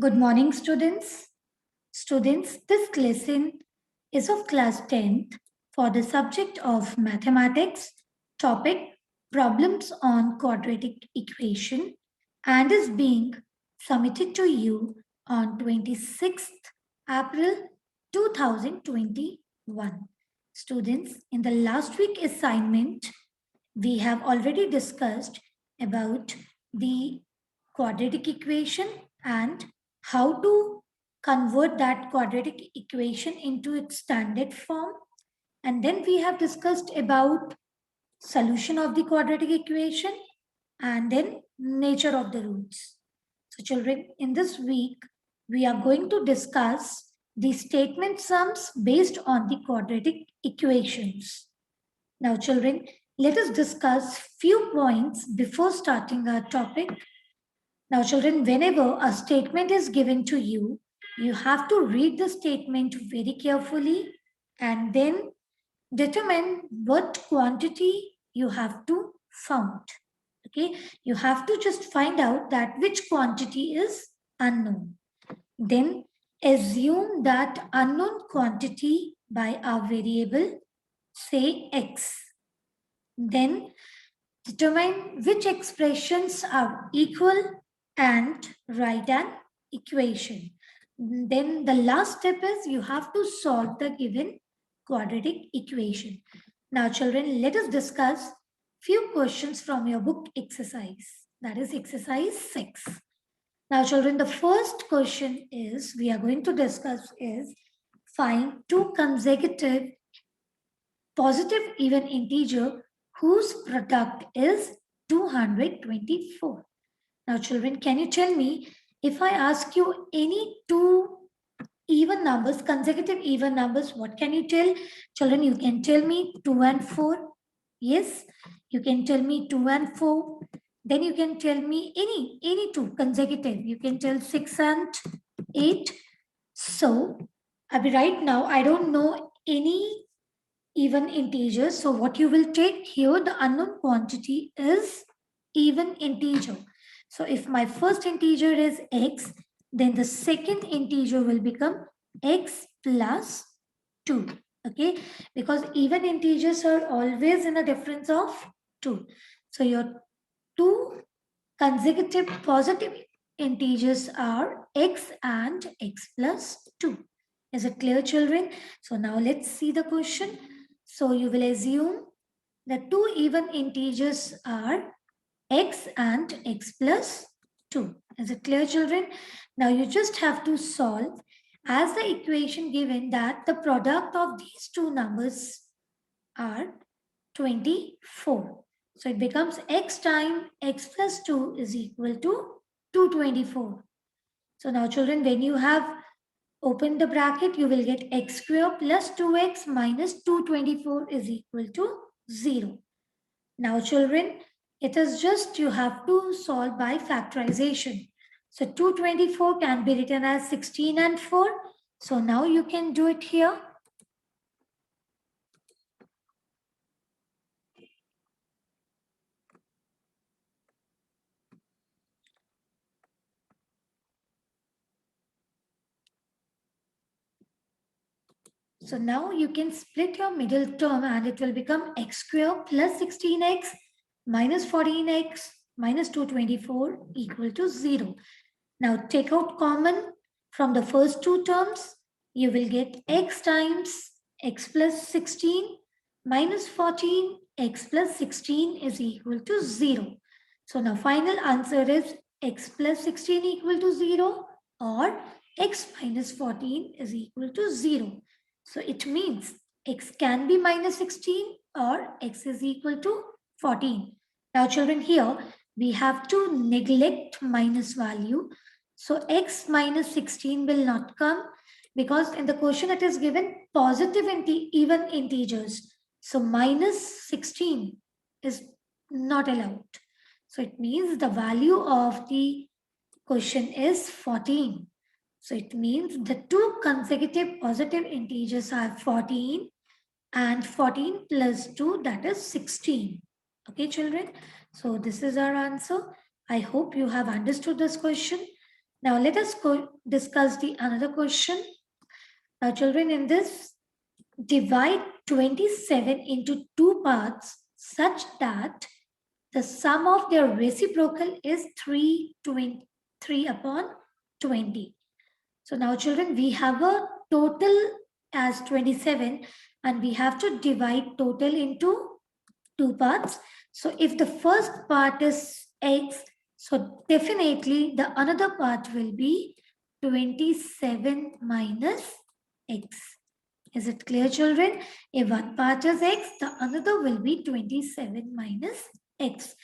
Good morning, students. Students, this lesson is of class 10th for the subject of mathematics, topic problems on quadratic equation, and is being submitted to you on 26th April 2021. Students, in the last week assignment, we have already discussed about the quadratic equation and how to convert that quadratic equation into its standard form. And then we have discussed about solution of the quadratic equation and then nature of the roots. So children, in this week, we are going to discuss the statement sums based on the quadratic equations. Now children, let us discuss few points before starting our topic. Now children, whenever a statement is given to you, you have to read the statement very carefully and then determine what quantity you have to found. Okay, you have to just find out that which quantity is unknown. Then assume that unknown quantity by a variable, say x. Then determine which expressions are equal and write an equation. Then the last step is you have to solve the given quadratic equation. Now children, let us discuss few questions from your book exercise. That is exercise 6. Now children, the first question is we are going to discuss is find two consecutive positive even integer whose product is 224. Now children, can you tell me if I ask you any two even numbers, consecutive even numbers, what can you tell? Children, you can tell me 2 and 4. Yes, you can tell me 2 and 4. Then you can tell me any two consecutive. You can tell 6 and 8. So, Abhi, right now, I don't know any even integers. So what you will take here, the unknown quantity is even integer. So if my first integer is x, then the second integer will become x plus 2. Okay, because even integers are always in a difference of 2. So your two consecutive positive integers are x and x plus 2. Is it clear, children? So now let's see the question. So you will assume the two even integers are x and x plus 2. Is it clear, children? Now you just have to solve as the equation given that the product of these two numbers are 24. So it becomes x times x plus 2 is equal to 224. So now children, when you have opened the bracket, you will get x square plus 2x minus 224 is equal to 0. Now children, it is just you have to solve by factorization. So 224 can be written as 16 and 4. So now you can do it here. So now you can split your middle term and it will become x square plus 16x minus 14x minus 224 equal to 0. Now take out common from the first two terms. You will get x times x plus 16 minus 14 x plus 16 is equal to 0. So now final answer is x plus 16 equal to 0 or x minus 14 is equal to 0. So it means x can be minus 16 or x is equal to 14. Now children, here we have to neglect minus value. So x minus 16 will not come because in the question it is given positive even integers. So minus 16 is not allowed. So it means the value of the question is 14. So it means the two consecutive positive integers are 14 and 14 plus 2, that is 16. Okay, children? So this is our answer. I hope you have understood this question. Now let us discuss the another question. Now children, in this, divide 27 into two parts such that the sum of their reciprocal is 3 upon 20. So now children, we have a total as 27 and we have to divide total into two parts. So if the first part is x, so definitely the another part will be 27 minus x. Is it clear, children? If one part is x, the another will be 27 minus x.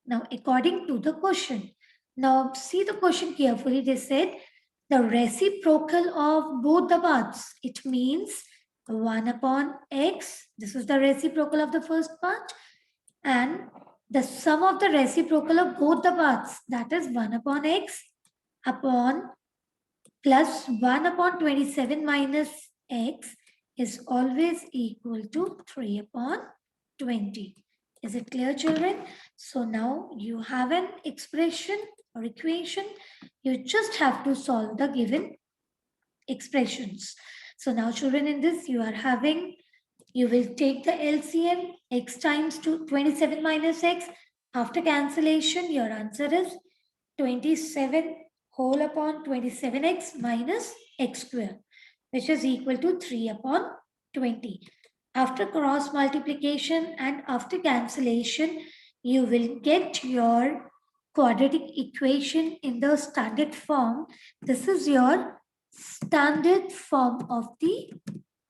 Now, according to the question. Now, see the question carefully. They said the reciprocal of both the parts. It means 1 upon x. This is the reciprocal of the first part. And the sum of the reciprocal of both the parts, that is 1 upon x upon plus 1 upon 27 minus x is always equal to 3 upon 20. Is it clear, children? So now you have an expression or equation. You just have to solve the given expressions. So now children, in this you are having, you will take the LCM, x times 27 minus x. After cancellation, your answer is 27 whole upon 27x minus x square, which is equal to 3 upon 20. After cross multiplication and after cancellation, you will get your quadratic equation in the standard form. This is your standard form of the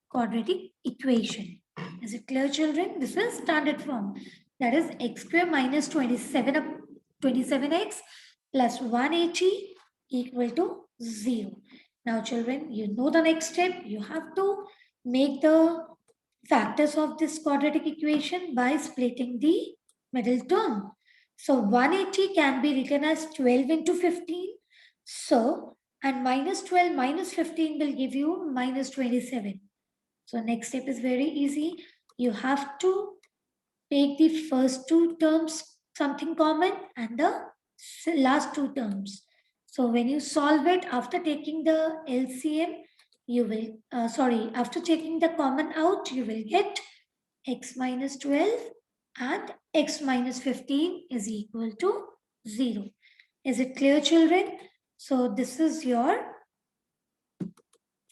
quadratic equation. Is it clear, children? This is standard form. That is x square minus 27x plus 180 equal to 0. Now, children, you know the next step. You have to make the factors of this quadratic equation by splitting the middle term. So 180 can be written as 12 into 15. So, and minus 12 minus 15 will give you minus 27. So next step is very easy. You have to take the first two terms something common and the last two terms. So when you solve it after taking the LCM, you will, after taking the common out, you will get x minus 12 and x minus 15 is equal to 0. Is it clear, children? So this is your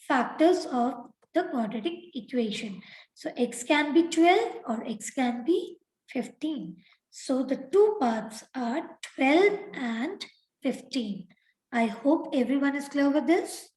factors of the quadratic equation. So x can be 12 or x can be 15. So the two parts are 12 and 15. I hope everyone is clear with this.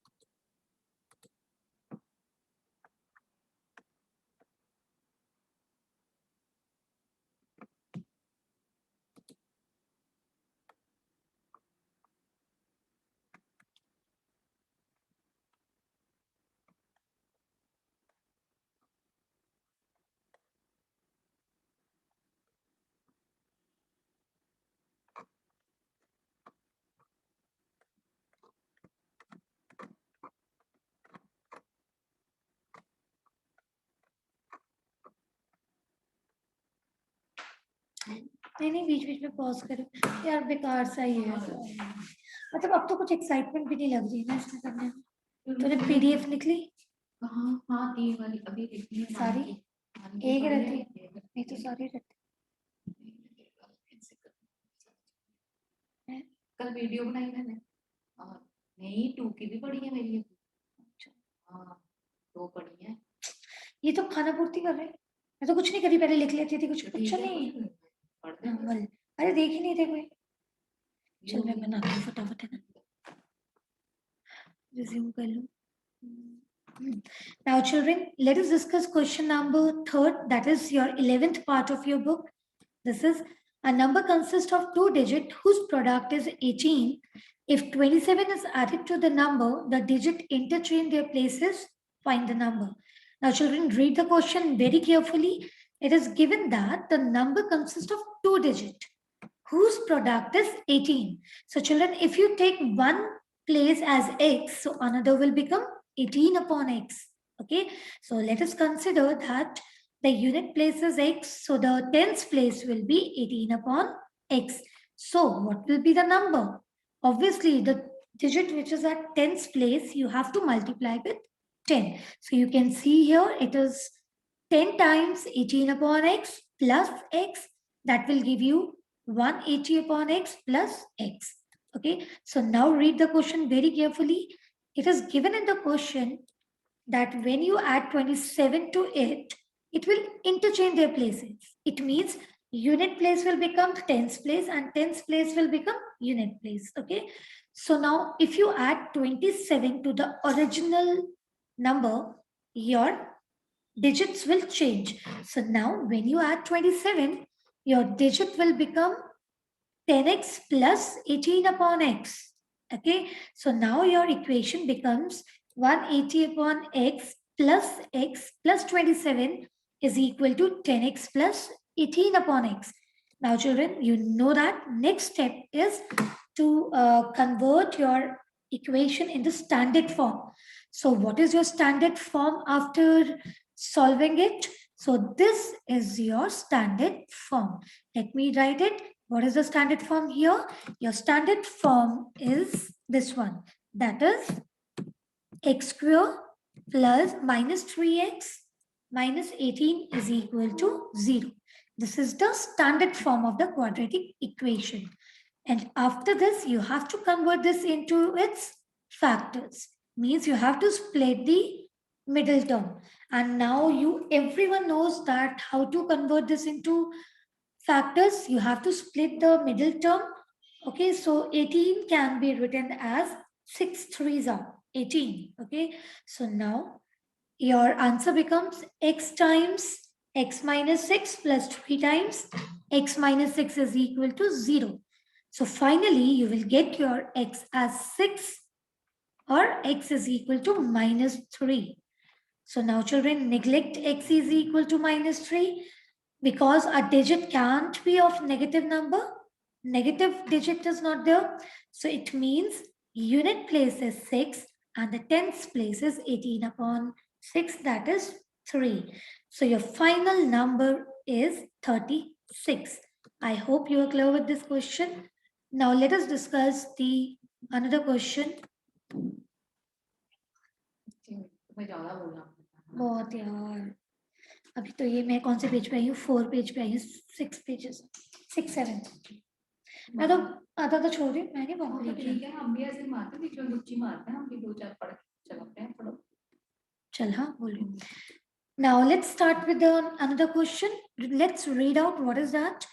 नहीं बीच बीच में pause करो यार बेकार सा ही है मतलब अब तो कुछ एक्साइटमेंट भी नहीं लग रही ना इसमें करने में तूने पीडीएफ निकली हाँ हाँ ये वाली अभी देखनी है सारी एक रहती नहीं तो सारी रहती कल वीडियो बनाई मैंने नहीं 2 की भी पड़ी है मेरी हाँ 2 पड़ी है ये तो खाना पूर्ति कर रहे मैं तो कुछ नहीं करी पहले लिख लेती थी कुछ नहीं अरे देख ही नहीं थे कोई चल मैं बनाती हूँ फटाफट है ना रिज्यूम कर लूँ Now children, let us discuss question number 3rd, that is your 11th part of your book. This is a number consists of two digits whose product is 18. If 27 is added to the number, the digit interchange their places, find the number. Now children, read the question very carefully. It is given that the number consists of two digits whose product is 18. So children, if you take one place as x, so another will become 18 upon x. Okay, so let us consider that the unit place is x, so the tens place will be 18 upon x. So what will be the number? Obviously, the digit which is at tens place, you have to multiply with 10. So you can see here it is 10 times 18 upon x plus x. That will give you 180 upon x plus x. Okay, so now read the question very carefully. It is given in the question that when you add 27 to it, it will interchange their places. It means unit place will become tens place and tens place will become unit place. Okay, so now if you add 27 to the original number, your digits will change. So now when you add 27, your digit will become 10x plus 18 upon x. Okay, so now your equation becomes 180 upon x plus 27 is equal to 10x plus 18 upon x. Now children, you know that next step is to convert your equation into standard form. So what is your standard form after solving it? So this is your standard form. Let me write it. What is the standard form here? Your standard form is this one. That is x square plus minus 3x minus 18 is equal to 0. This is the standard form of the quadratic equation. And after this, you have to convert this into its factors. Means you have to split the middle term. And now everyone knows that how to convert this into factors. You have to split the middle term. Okay, so 18 can be written as 6 threes are 18. Okay, so now your answer becomes x times x minus 6 plus 3 times x minus 6 is equal to 0. So finally, you will get your x as 6 or x is equal to minus 3. So now children, neglect x is equal to minus 3 because a digit can't be of negative number. Negative digit is not there. So it means unit place is 6 and the tens place is 18 upon 6, that is 3. So your final number is 36. I hope you are clear with this question. Now let us discuss the another question. मैं ज्यादा बोलना बहुत यार, अभी तो ये मैं कौन से पेज पे आई हूँ? 4 पेज पे आई हूँ, 6 पेजेस, 6 7. मैं तो आधा तो छोड़ रही हूँ, मैं नहीं पढ़ूंगी. ठीक है, हम भी ऐसे मारते हैं, बीच में गुच्ची मारते हैं, हम भी 2-4 पढ़ के चलाते हैं. पढ़ो. चल हाँ बोलिए. Now let's start with another question. Let's read out what is that.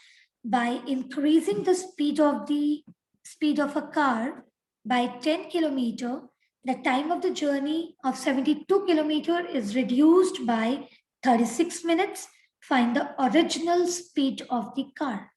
By increasing the speed of a car by 10 kilometer, the time of the journey of 72 kilometer is reduced by 36 minutes. Find the original speed of the car.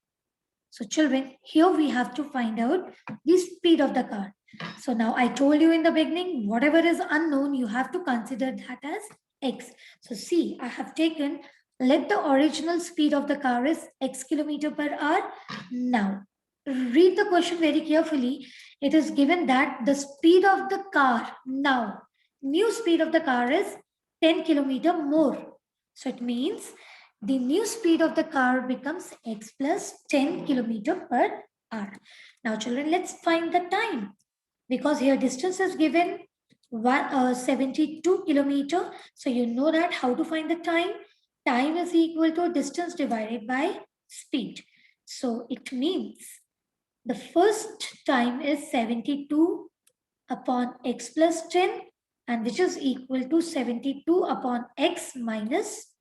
So children, here we have to find out the speed of the car. So now I told you in the beginning, whatever is unknown, you have to consider that as x. So see, I have taken, let the original speed of the car is x kilometer per hour. Now, read the question very carefully. It is given that the speed of the car now, new speed of the car is 10 kilometer more. So it means the new speed of the car becomes x plus 10 kilometer per hour. Now children, let's find the time. Because here distance is given 72 kilometer. So you know that how to find the time. Time is equal to distance divided by speed. So it means the first time is 72 upon x plus 10 and which is equal to 72 upon x minus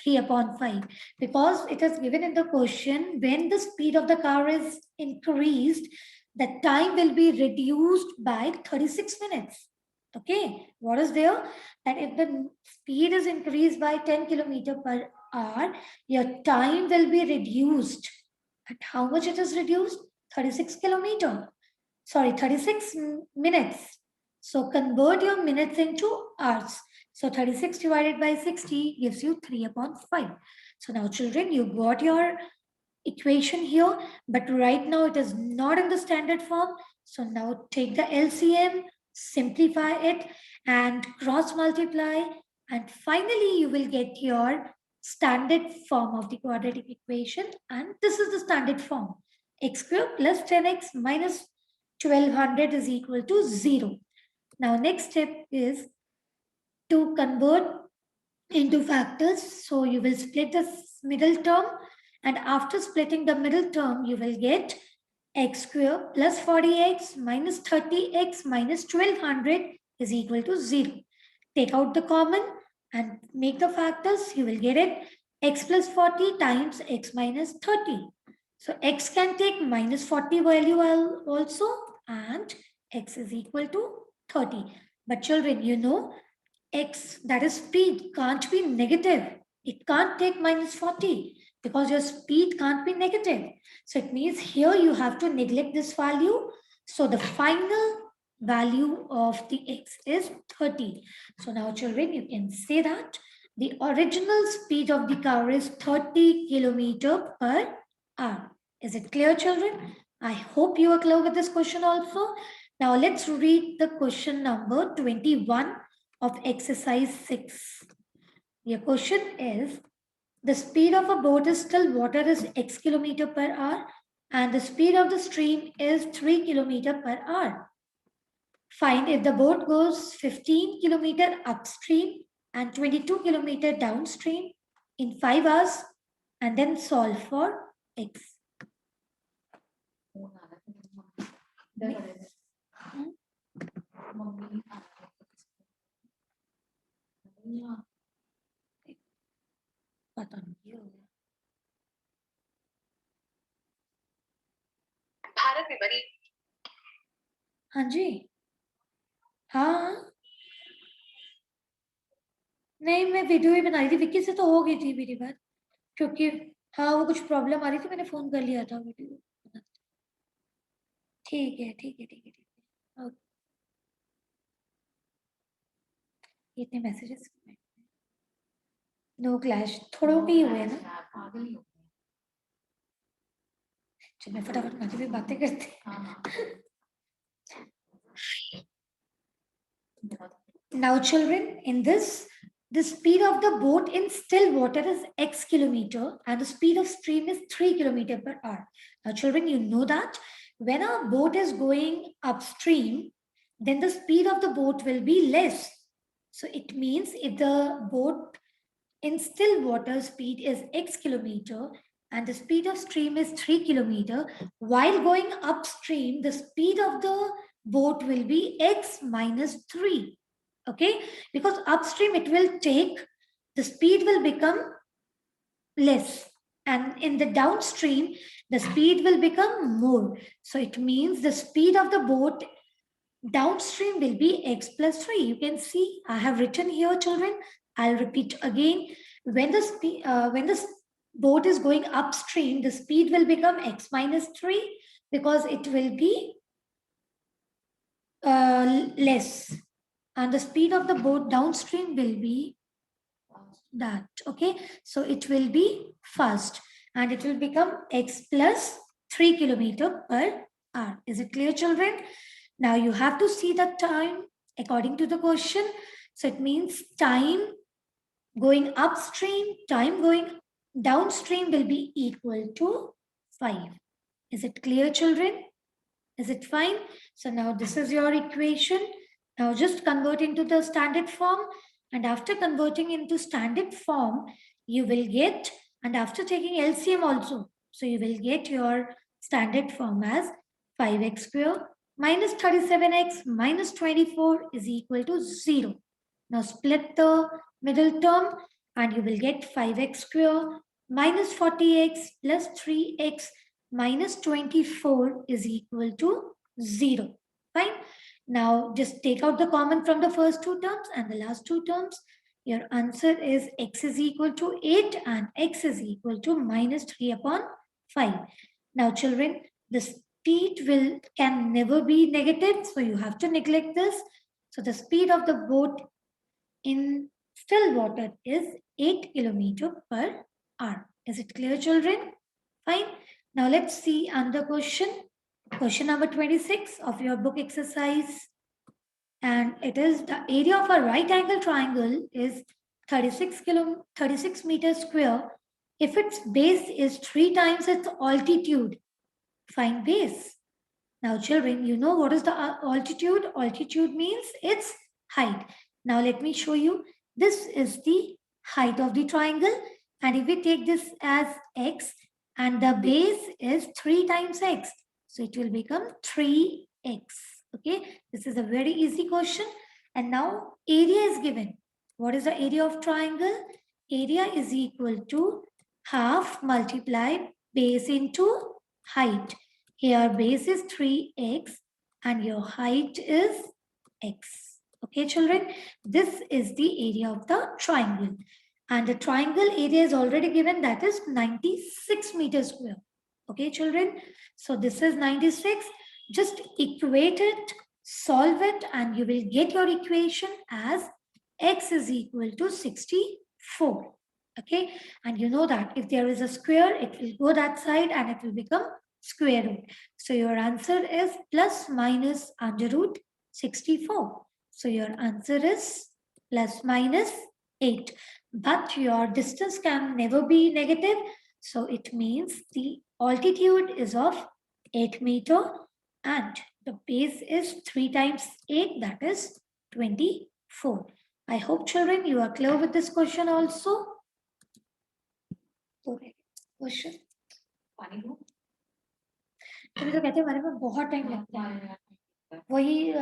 3 upon 5. Because it is given in the question, when the speed of the car is increased, the time will be reduced by 36 minutes. Okay, what is there? That if the speed is increased by 10 kilometer per hour, your time will be reduced. At how much it is reduced? 36 kilometer. Sorry, 36 minutes. So convert your minutes into hours. So 36 divided by 60 gives you 3 upon 5. So now children, you got your equation here, but right now it is not in the standard form. So now take the LCM, simplify it and cross multiply. And finally you will get your standard form of the quadratic equation. And this is the standard form. X square plus 10x minus 1200 is equal to 0. Now, next step is to convert into factors. So you will split the middle term, and after splitting the middle term, you will get x square plus 40x minus 30x minus 1200 is equal to 0. Take out the common and make the factors. You will get it x plus 40 times x minus 30. So x can take minus 40 value also, and x is equal to 30. But children, you know, x, that is speed, can't be negative. It can't take minus 40 because your speed can't be negative. So it means here you have to neglect this value. So the final value of the x is 30. So now children, you can say that the original speed of the car is 30 kilometer per hour. Is it clear, children? I hope you are clear with this question also. Now let's read the question number 21 of exercise 6. Your question is, the speed of a boat is still water is x kilometer per hour and the speed of the stream is 3 kilometer per hour. Find if the boat goes 15 kilometer upstream and 22 kilometer downstream in 5 hours, and then solve for x. Mummy पता नहीं हो गया। भारत में बनी। हाँ जी, हाँ नहीं, मैं वीडियो ही बना रही थी, विक्की से तो हो गई थी मेरी बात, क्योंकि हाँ वो कुछ प्रॉब्लम आ रही थी, मैंने फोन कर लिया था वीडियो। ठीक है ठीक है ठीक है ठीक है, ओके। इतने मैसेजेस नो क्लैश थोड़ों के ही हुए ना। पागल ही हो गए। चल मैं फटाफट खाती हुई बातें करती। Now children, in this, the speed of the boat in still water is x kilometer and the speed of stream is 3 kilometer per hour. Now children, you know that when a boat is going upstream, then the speed of the boat will be less. So it means if the boat in still water speed is x kilometer and the speed of stream is 3 kilometer, while going upstream, the speed of the boat will be x minus 3. Okay, because upstream it will take, the speed will become less, and in the downstream the speed will become more. So it means the speed of the boat downstream will be x plus 3. You can see I have written here, children. I'll repeat again. When the boat is going upstream, the speed will become x minus 3 because it will be less, and the speed of the boat downstream will be that. Okay, so it will be fast and it will become x plus 3 kilometer per hour. Is it clear, children? Now you have to see the time according to the question. So it means time going upstream, time going downstream will be equal to 5. Is it clear, children? Is it fine? So now this is your equation. Now just convert into the standard form, and after converting into standard form, you will get, and after taking LCM also, so you will get your standard form as 5x square minus 37x minus 24 is equal to 0. Now split the middle term and you will get 5x square minus 40x plus 3x minus 24 is equal to 0. Fine. Now just take out the common from the first two terms and the last two terms. Your answer is x is equal to 8 and x is equal to minus 3 upon 5. Now children, the speed can never be negative, so you have to neglect this. So the speed of the boat in still water is 8 kilometer per hour. Is it clear, children? Fine. Now let's see another question. Question number 26 of your book exercise. And it is the area of a right angle triangle is 36 meters square if its base is 3 times its altitude. Find base. Now children, you know what is the altitude? Altitude means its height. Now let me show you. This is the height of the triangle, and if we take this as x and the base is 3 times x, so it will become 3x. Okay, this is a very easy question. And now area is given. What is the area of triangle? Area is equal to half multiplied base into height. Here base is 3x and your height is x. Okay, children, this is the area of the triangle. And the triangle area is already given, that is 96 meters square. Okay, children, so this is 96. Just equate it, solve it, and you will get your equation as x is equal to 64. Okay, and you know that if there is a square, it will go that side and it will become square root. So your answer is plus minus under root 64. So your answer is plus minus 8. But your distance can never be negative. So it means the altitude is of 8 meter and the base is 3 times 8, that is 24. I hope children you are clear with this question also. Question. पानी दो तभी तो कहते हैं हमारे में बहुत time लगता है वही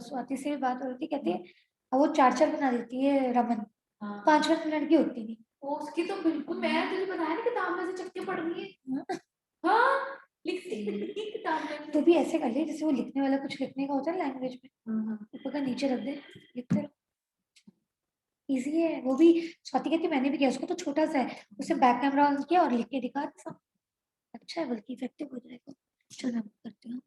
स्वाति से बात हो रही थी कहती है वो 4 बना देती है रमन 5 मिनट की होती नहीं उसकी तो बिल्कुल मैं तुझे बताया ना किताब में से चक्के पढ़ रही है हाँ लिखती किताब में तो भी ऐसे कर ले जैसे वो लिखने वाला कुछ लिखने का होता है लैंग्वेज में ऊपर का नीचे रख दे लिखते रहो इजी है वो भी स्वाति कहती मैंने भी किया उसको तो छोटा सा है उसे बैक कैमरा ऑन किया और लिख के दिखा सब अच्छा है बल्कि इफेक्टिव हो जाएगा चलो मैं करती हूँ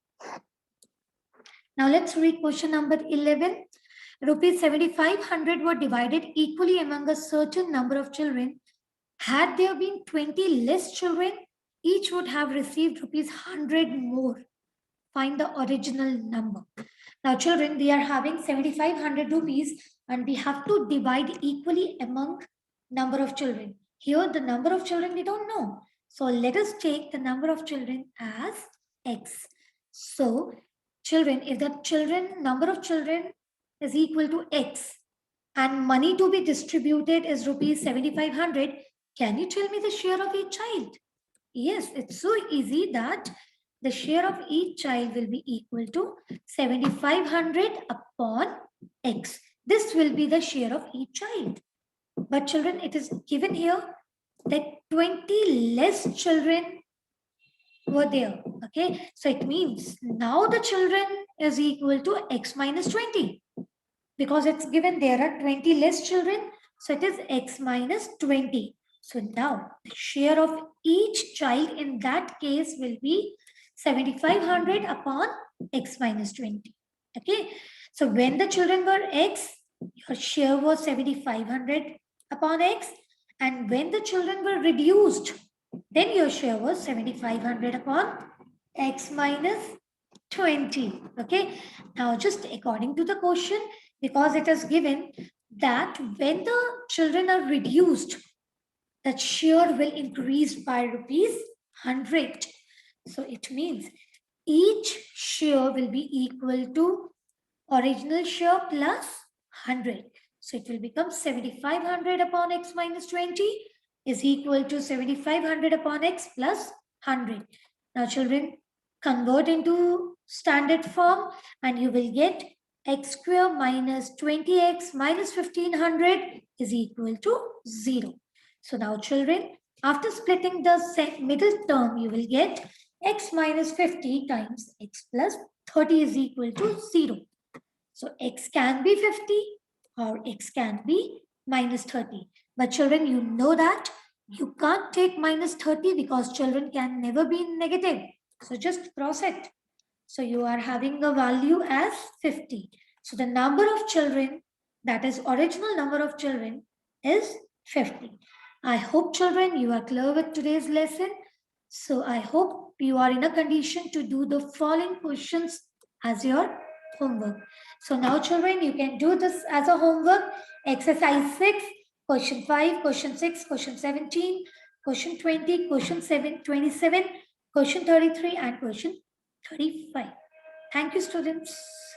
Now let's read question number 11. Rupees 7,500 were divided equally among a certain number of children. Had there been 20 less children, each would have received rupees 100 more. Find the original number. Now children, they are having 7,500 rupees and we have to divide equally among number of children. Here the number of children we don't know. So let us take the number of children as x. So children, if the number of children is equal to x and money to be distributed is rupees 7,500, can you tell me the share of each child? Yes, it's so easy that the share of each child will be equal to 7,500 upon x. This will be the share of each child. But children, it is given here that 20 less children were there. Okay, so it means now the children is equal to x minus 20 because it's given there are 20 less children, so it is x minus 20. So now the share of each child in that case will be 7,500 upon x minus 20. Okay, so when the children were x, your share was 7,500 upon x, and when the children were reduced, then your share was 7,500 upon x minus 20. Okay, now just according to the question, because it is given that when the children are reduced, that share will increase by rupees 100. So it means each share will be equal to original share plus 100. So it will become 7,500 upon x minus 20 is equal to 7,500 upon x plus 100. Now children, convert into standard form and you will get x square minus 20x minus 1,500 is equal to 0. So now children, after splitting the middle term, you will get x minus 50 times x plus 30 is equal to 0. So x can be 50 or x can be minus 30. But children, you know that you can't take minus 30 because children can never be negative. So just cross it. So you are having a value as 50. So the number of children, that is original number of children, is 50. I hope children you are clear with today's lesson. So I hope you are in a condition to do the following questions as your homework. So now children, you can do this as a homework. Exercise 6, question 5, question 6, question 17, question 20, question 27, question 33 and question 35. Thank you, students.